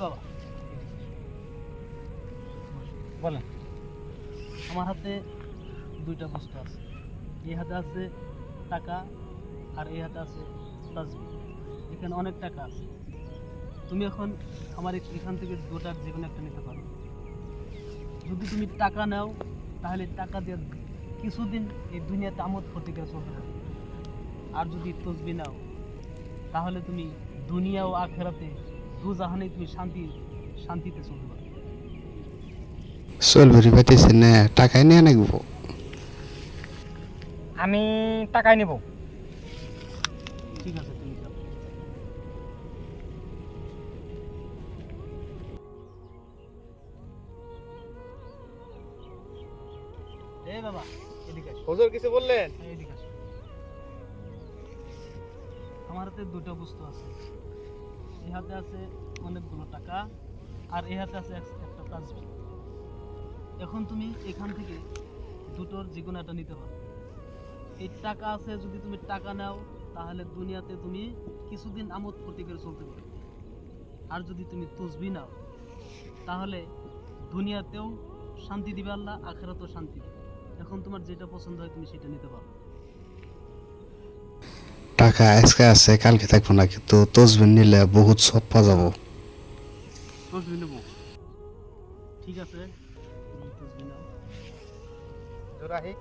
বাবা বলেন। আমার হাতে দুইটা বস্তু আছে, এই হাতে আছে টাকা আর এই হাতে আছে তাসবিহ। এখানে অনেক টাকা আছে, তুমি এখন আমার এখান থেকে দুটার যে কোনো একটা নিতে পারো। যদি তুমি টাকা নাও তাহলে টাকা দিয়ে কিছুদিন এই দুনিয়াতে আমোদ ফুর্তি করে চলতে পারো, আর যদি তসবিহ নাও তাহলে তুমি দুনিয়া ও আখেরাতে দু জাহানে তুমি শান্তিতে চলতে পারো। চলবরি পাইতেছে না, টাকাই নিয়ে নাকব। আমি টাকাই নেব। ঠিক আছে, তুমি যাও। এই বাবা এদিকে আসো। হুজুর কিছু বললেন? এদিকে আসো। আমার হাতে দুটো বস্তু আছে, এই হাতে আছে অনেকগুলো টাকা আর এই হাতে আছে একটা তাসবিহ। এখন তুমি এখান থেকে দুটোর যে কোনো একটা নিতে পারো। এই টাকা আছে, যদি তুমি টাকা নাও তাহলে দুনিয়াতে তুমি কিছুদিন আমোদ ফুর্তি করে চলতে পারো, আর যদি তুমি তসবিহ নাও তাহলে দুনিয়াতেও শান্তি দিবে আল্লাহ, আখেরাতেও শান্তি দিবে। এখন তোমার যেটা পছন্দ হয় তুমি সেটা নিতে পারো। টাকা আজকে আছে কালকে থাকবো না, কিন্তু তসবিহ নিলে বহুত সব পাওয়া যাবো। তসবিহ নেবো, ঠিক আছে তুমি তসবিহ নাও। জোরাহি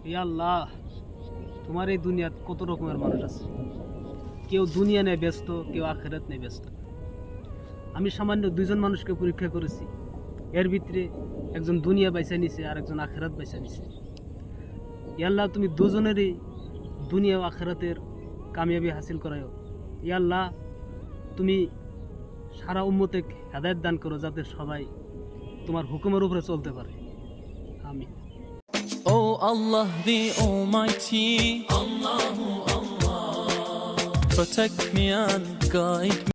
ইয়া আল্লাহ, তোমার এই দুনিয়াত কত রকমের মানুষ আছে, কেউ দুনিয়া নিয়ে ব্যস্ত, কেউ আখেরাত নিয়ে ব্যস্ত। আমি সামান্য দুইজন মানুষকে পরীক্ষা করেছি, এর ভিতরে একজন দুনিয়া বাইসা নিছে আর একজন আখেরাত বাইসা নিছে। ইয়া আল্লাহ, তুমি দুজনেরই দুনিয়া ও আখেরাতের কামিয়াবি হাসিল করায়ও। ইয়া আল্লাহ, তুমি সারা উম্মতে হেদায়েত দান করো, যাতে সবাই তোমার হুকুমের উপরে চলতে পারে। আমিন। Oh Allah the Almighty, Allahu Allah, protect me and guide me.